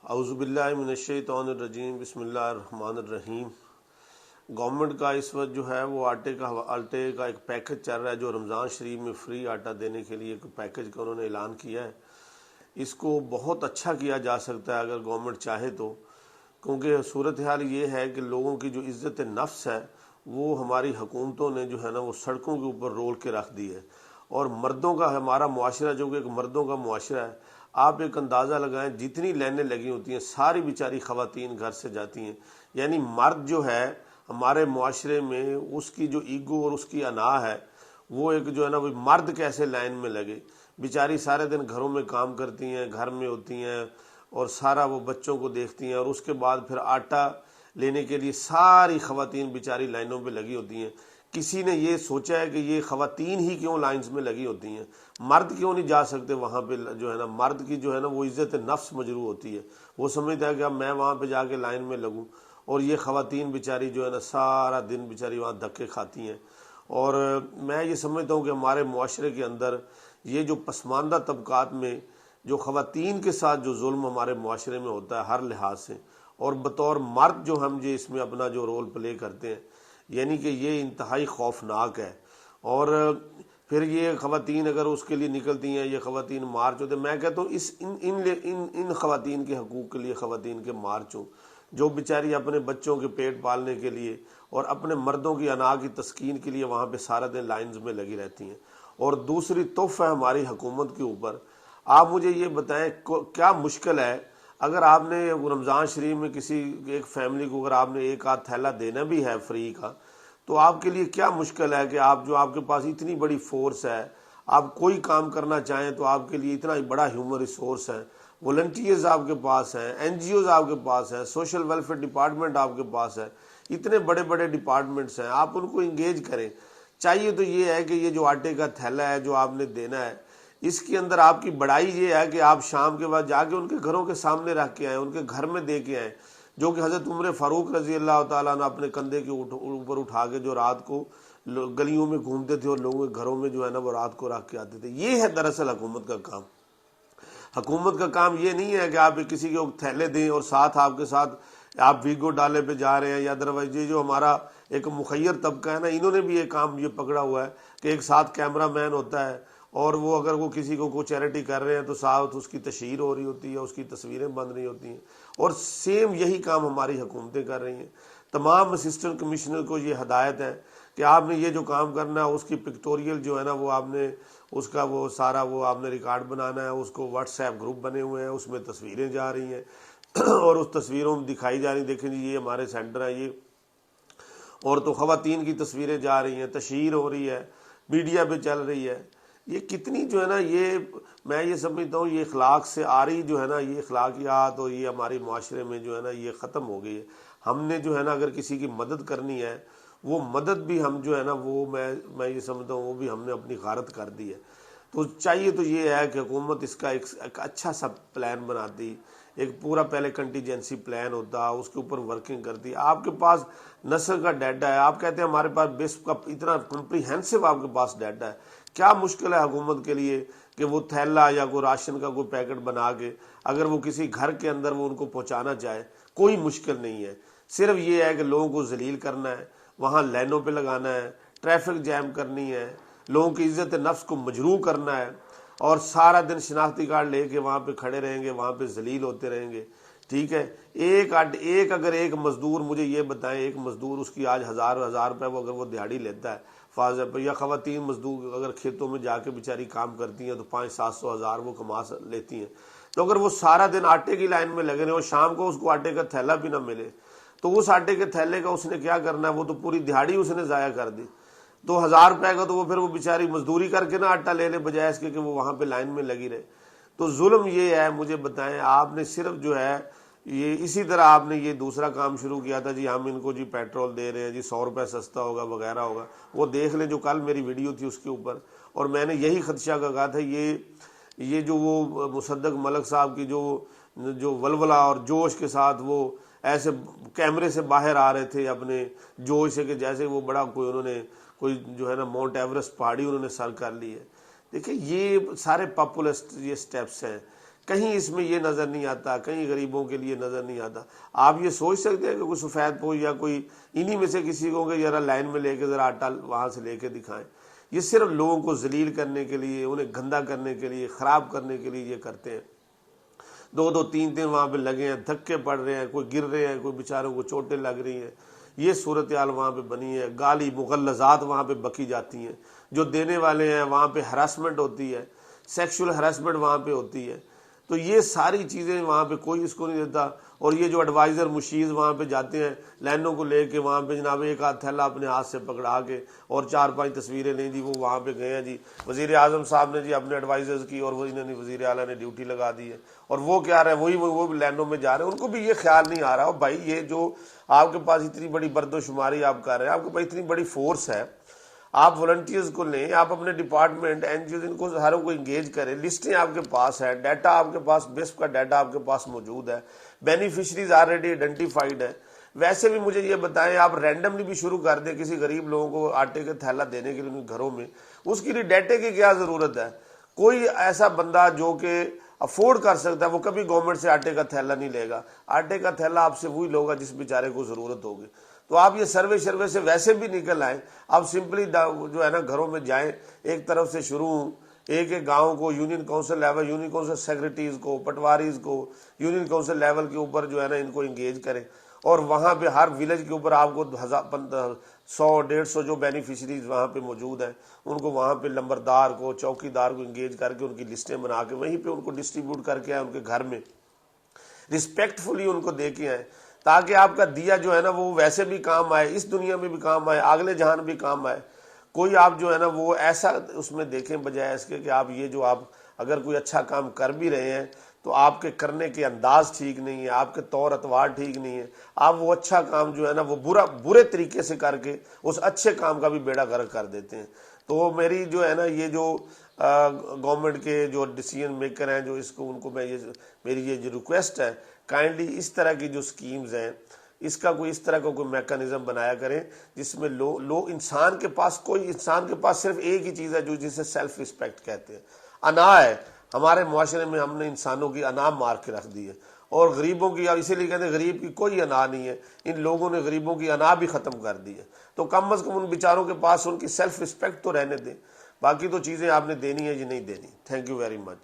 اعوذ باللہ من الشیطان الرجیم، بسم اللہ الرحمن الرحیم۔ گورنمنٹ کا اس وقت جو ہے وہ آٹے کا ایک پیکج چل رہا ہے، جو رمضان شریف میں فری آٹا دینے کے لیے ایک پیکج کا انہوں نے اعلان کیا ہے۔ اس کو بہت اچھا کیا جا سکتا ہے اگر گورنمنٹ چاہے تو، کیونکہ صورتحال یہ ہے کہ لوگوں کی جو عزت نفس ہے وہ ہماری حکومتوں نے جو ہے نا وہ سڑکوں کے اوپر رول کے رکھ دی ہے، اور مردوں کا ہمارا معاشرہ جو کہ ایک مردوں کا معاشرہ ہے، آپ ایک اندازہ لگائیں جتنی لائنیں لگی ہوتی ہیں ساری بیچاری خواتین گھر سے جاتی ہیں۔ یعنی مرد جو ہے ہمارے معاشرے میں اس کی جو ایگو اور اس کی انا ہے، وہ ایک جو ہے نا وہ مرد کیسے لائن میں لگے، بیچاری سارے دن گھروں میں کام کرتی ہیں، گھر میں ہوتی ہیں اور سارا وہ بچوں کو دیکھتی ہیں، اور اس کے بعد پھر آٹا لینے کے لیے ساری خواتین بیچاری لائنوں پہ لگی ہوتی ہیں۔ کسی نے یہ سوچا ہے کہ یہ خواتین ہی کیوں لائنز میں لگی ہوتی ہیں، مرد کیوں نہیں جا سکتے وہاں پہ؟ جو ہے نا مرد کی جو ہے نا وہ عزت نفس مجروح ہوتی ہے، وہ سمجھتا ہے کہ اب میں وہاں پہ جا کے لائن میں لگوں، اور یہ خواتین بیچاری جو ہے نا سارا دن بیچاری وہاں دھکے کھاتی ہیں۔ اور میں یہ سمجھتا ہوں کہ ہمارے معاشرے کے اندر یہ جو پسماندہ طبقات میں جو خواتین کے ساتھ جو ظلم ہمارے معاشرے میں ہوتا ہے ہر لحاظ سے، اور بطور مرد جو ہم جو اس میں اپنا جو رول پلے کرتے ہیں، یعنی کہ یہ انتہائی خوفناک ہے۔ اور پھر یہ خواتین اگر اس کے لیے نکلتی ہیں، یہ خواتین مارچ ہوتے ہیں، میں کہتا ہوں ان خواتین کے حقوق کے لیے خواتین کے مارچ ہوں، جو بیچاری اپنے بچوں کے پیٹ پالنے کے لیے اور اپنے مردوں کی انا کی تسکین کے لیے وہاں پہ سارا دن لائنز میں لگی رہتی ہیں۔ اور دوسری توف ہے ہماری حکومت کے اوپر۔ آپ مجھے یہ بتائیں کیا مشکل ہے اگر آپ نے رمضان شریف میں کسی ایک فیملی کو اگر آپ نے ایک آدھ تھیلا دینا بھی ہے فری کا، تو آپ کے لیے کیا مشکل ہے کہ آپ کے پاس اتنی بڑی فورس ہے، آپ کوئی کام کرنا چاہیں تو آپ کے لیے اتنا بڑا ہیومن ریسورس ہے، والنٹیئرز آپ کے پاس ہیں، این جی اوز آپ کے پاس ہیں، سوشل ویلفیئر ڈپارٹمنٹ آپ کے پاس ہے، اتنے بڑے بڑے ڈپارٹمنٹس ہیں، آپ ان کو انگیج کریں۔ چاہیے تو یہ ہے کہ یہ جو آٹے کا تھیلا ہے جو آپ نے دینا ہے، اس کے اندر آپ کی بڑائی یہ ہے کہ آپ شام کے بعد جا کے ان کے گھروں کے سامنے رکھ کے آئیں، ان کے گھر میں دے کے آئیں، جو کہ حضرت عمر فاروق رضی اللہ تعالیٰ نے اپنے کندھے کے اوپر اٹھا کے جو رات کو گلیوں میں گھومتے تھے اور لوگوں کے گھروں میں جو ہے نا وہ رات کو رکھ کے آتے تھے۔ یہ ہے دراصل حکومت کا کام۔ حکومت کا کام یہ نہیں ہے کہ آپ کسی کو تھیلے دیں اور ساتھ آپ کے ساتھ آپ ویگو ڈالے پہ جا رہے ہیں، یا ادروائز یہ جو ہمارا ایک مخیر طبقہ ہے نا، انہوں نے بھی یہ کام یہ پکڑا ہوا ہے کہ ایک ساتھ کیمرہ مین ہوتا ہے، اور وہ اگر وہ کسی کو کوئی چیریٹی کر رہے ہیں تو ساتھ اس کی تشہیر ہو رہی ہوتی ہے، اس کی تصویریں بن رہی ہوتی ہیں، اور سیم یہی کام ہماری حکومتیں کر رہی ہیں۔ تمام اسسٹنٹ کمشنر کو یہ ہدایت ہے کہ آپ نے یہ جو کام کرنا ہے اس کی پکٹوریل جو ہے نا وہ آپ نے اس کا وہ سارا وہ آپ نے ریکارڈ بنانا ہے، اس کو واٹس ایپ گروپ بنے ہوئے ہیں، اس میں تصویریں جا رہی ہیں اور اس تصویروں میں دکھائی جا رہی ہیں، دیکھیں جی یہ ہمارے سینٹر ہے یہ، اور تو خواتین کی تصویریں جا رہی ہیں، تشہیر ہو رہی ہے، میڈیا پہ چل رہی ہے۔ یہ کتنی جو ہے نا یہ میں یہ سمجھتا ہوں یہ اخلاق سے آ رہی جو ہے نا یہ اخلاقیات، اور یہ ہمارے معاشرے میں جو ہے نا یہ ختم ہو گئی ہے۔ ہم نے جو ہے نا اگر کسی کی مدد کرنی ہے، وہ مدد بھی ہم جو ہے نا وہ میں یہ سمجھتا ہوں وہ بھی ہم نے اپنی غارت کر دی ہے۔ تو چاہیے تو یہ ہے کہ حکومت اس کا ایک اچھا سا پلان بناتی، ایک پورا پہلے کنٹیجنسی پلان ہوتا، اس کے اوپر ورکنگ کرتی۔ آپ کے پاس نسل کا ڈیٹا ہے، آپ کہتے ہیں ہمارے پاس بیس کا اتنا کمپریہنسو آپ کے پاس ڈیٹا ہے، کیا مشکل ہے حکومت کے لیے کہ وہ تھیلا یا کوئی راشن کا کوئی پیکٹ بنا کے اگر وہ کسی گھر کے اندر وہ ان کو پہنچانا چاہے؟ کوئی مشکل نہیں ہے، صرف یہ ہے کہ لوگوں کو ذلیل کرنا ہے، وہاں لائنوں پہ لگانا ہے، ٹریفک جیم کرنی ہے، لوگوں کی عزت نفس کو مجروح کرنا ہے، اور سارا دن شناختی کارڈ لے کے وہاں پہ کھڑے رہیں گے، وہاں پہ ذلیل ہوتے رہیں گے۔ ٹھیک ہے، اگر ایک مزدور مجھے یہ بتائیں، ایک مزدور اس کی آج ہزار روپے وہ اگر وہ دیہڑی لیتا ہے فاضل پر، یا خواتین مزدور اگر کھیتوں میں جا کے بیچاری کام کرتی ہیں تو 500-700 ہزار وہ کما لیتی ہیں، تو اگر وہ سارا دن آٹے کی لائن میں لگے رہے اور شام کو اس کو آٹے کا تھیلا بھی نہ ملے، تو اس آٹے کے تھیلے کا اس نے کیا کرنا ہے؟ وہ تو پوری دیہڑی اس نے ضائع کر دی۔ تو 1000 روپے کا تو وہ پھر وہ بیچاری مزدوری کر کے نا آٹا لے لے، بجائے اس کے کہ وہ وہاں پہ لائن میں لگی رہے۔ تو ظلم یہ ہے، مجھے بتائیں آپ نے صرف جو ہے یہ اسی طرح آپ نے یہ دوسرا کام شروع کیا تھا، جی ہم ان کو جی پیٹرول دے رہے ہیں، جی 100 روپے سستا ہوگا وغیرہ ہوگا، وہ دیکھ لیں جو کل میری ویڈیو تھی اس کے اوپر، اور میں نے یہی خدشہ کا کہا تھا یہ جو وہ مصدق ملک صاحب کی جو ولولہ اور جوش کے ساتھ وہ ایسے کیمرے سے باہر آ رہے تھے اپنے جوش سے کہ جیسے وہ بڑا کوئی انہوں نے کوئی جو ہے نا ماؤنٹ ایوریسٹ پہاڑی انہوں نے سر کر لی ہے۔ دیکھیں یہ سارے پاپولسٹ یہ سٹیپس ہیں کہیں اس میں یہ نظر نہیں آتا، کہیں غریبوں کے لیے نظر نہیں آتا۔ آپ یہ سوچ سکتے ہیں کہ کوئی سفید پوش یا کوئی انہی میں سے کسی کو کہ ذرا لائن میں لے کے ذرا آٹا وہاں سے لے کے دکھائیں؟ یہ صرف لوگوں کو ذلیل کرنے کے لیے، انہیں گندا کرنے کے لیے، خراب کرنے کے لیے یہ کرتے ہیں۔ 2-2 3 وہاں پہ لگے ہیں، دھکے پڑ رہے ہیں، کوئی گر رہے ہیں، کوئی بیچاروں کو چوٹیں لگ رہی ہیں۔ یہ صورتحال وہاں پہ بنی ہے، گالی مغلظات وہاں پہ بکی جاتی ہیں، جو دینے والے ہیں وہاں پہ ہراسمنٹ ہوتی ہے، سیکشول ہراسمنٹ وہاں پہ ہوتی ہے۔ تو یہ ساری چیزیں وہاں پہ کوئی اس کو نہیں دیتا۔ اور یہ جو ایڈوائزر مشیز وہاں پہ جاتے ہیں لائنوں کو لے کے، وہاں پہ جناب ایک ہاتھ تھیلا اپنے ہاتھ سے پکڑا کے اور 4-5 تصویریں لیں جی، وہ وہاں پہ گئے ہیں جی، وزیر اعظم صاحب نے جی اپنے ایڈوائزرز کی اور وہ انہوں نے وزیر اعلیٰ نے ڈیوٹی لگا دی ہے، اور وہ کیا رہے ہیں، وہ بھی لائنوں میں جا رہے ہیں۔ ان کو بھی یہ خیال نہیں آ رہا بھائی، یہ جو آپ کے پاس اتنی بڑی برد و شماری آپ کر رہے ہیں، آپ کے پاس اتنی بڑی فورس ہے، آپ والنٹیئرز کو لیں، آپ اپنے ڈپارٹمنٹ این جی اوز ان کو ہر کو انگیج کریں، لسٹیں آپ کے پاس ہے، ڈیٹا آپ کے پاس، بیسپ کا ڈیٹا آپ کے پاس موجود ہے، بینیفیشریز آلریڈی آئیڈینٹیفائڈ ہے۔ ویسے بھی مجھے یہ بتائیں، آپ رینڈملی بھی شروع کر دیں کسی غریب لوگوں کو آٹے کا تھیلا دینے کے لیے ان کے گھروں میں، اس کے لیے ڈیٹے کی کیا ضرورت ہے؟ کوئی ایسا بندہ جو کہ افورڈ کر سکتا ہے وہ کبھی گورنمنٹ سے آٹے کا تھیلا نہیں لے گا۔ آٹے کا تھیلا آپ سے وہی لوگا جس بیچارے کو ضرورت ہوگی۔ تو آپ یہ سروے سے ویسے بھی نکل آئیں، آپ سمپلی جو ہے نا گھروں میں جائیں، ایک طرف سے شروع ہوں، ایک گاؤں کو union council level, union council secretaries کو، پٹواریز کو، یونین کونسل لیول کے اوپر جو ہے نا ان کو انگیج کریں، اور وہاں پہ ہر ولیج کے اوپر آپ کو 100-150 جو بینیفیشریز وہاں پہ موجود ہیں ان کو وہاں پہ لمبردار کو، چوکی دار کو انگیج کر کے ان کی لسٹیں بنا کے وہیں پہ ان کو ڈسٹریبیوٹ کر کے آئیں ان کے گھر میں، رسپیکٹ فلی ان کو دے کے آئیں، تاکہ آپ کا دیا جو ہے نا وہ ویسے بھی کام آئے، اس دنیا میں بھی کام آئے، اگلے جہان بھی کام آئے۔ کوئی آپ جو ہے نا وہ ایسا اس میں دیکھیں بجائے اس کے کہ آپ یہ جو آپ اگر کوئی اچھا کام کر بھی رہے ہیں تو آپ کے کرنے کے انداز ٹھیک نہیں ہے، آپ کے طور اطوار ٹھیک نہیں ہے، آپ وہ اچھا کام جو ہے نا وہ برے طریقے سے کر کے اس اچھے کام کا بھی بیڑا غرق کر دیتے ہیں۔ تو میری جو ہے نا یہ جو گورنمنٹ کے جو ڈیسیژن میکر ہیں، جو اس کو ان کو میں میری یہ جو ریکویسٹ ہے، کائنڈلی اس طرح کی جو سکیمز ہیں اس کا کوئی اس طرح کا کوئی میکانزم بنایا کریں جس میں انسان کے پاس صرف ایک ہی چیز ہے جو جسے سیلف رسپیکٹ کہتے ہیں، انا ہے۔ ہمارے معاشرے میں ہم نے انسانوں کی انا مار کے رکھ دی ہے، اور غریبوں کی، اسی لیے کہتے ہیں غریب کی کوئی انا نہیں ہے، ان لوگوں نے غریبوں کی انا بھی ختم کر دی ہے۔ تو کم از کم ان بیچاروں کے پاس ان کی سیلف رسپیکٹ تو رہنے دیں، باقی تو چیزیں آپ نے دینی ہے یا نہیں دینی۔ Thank you very much.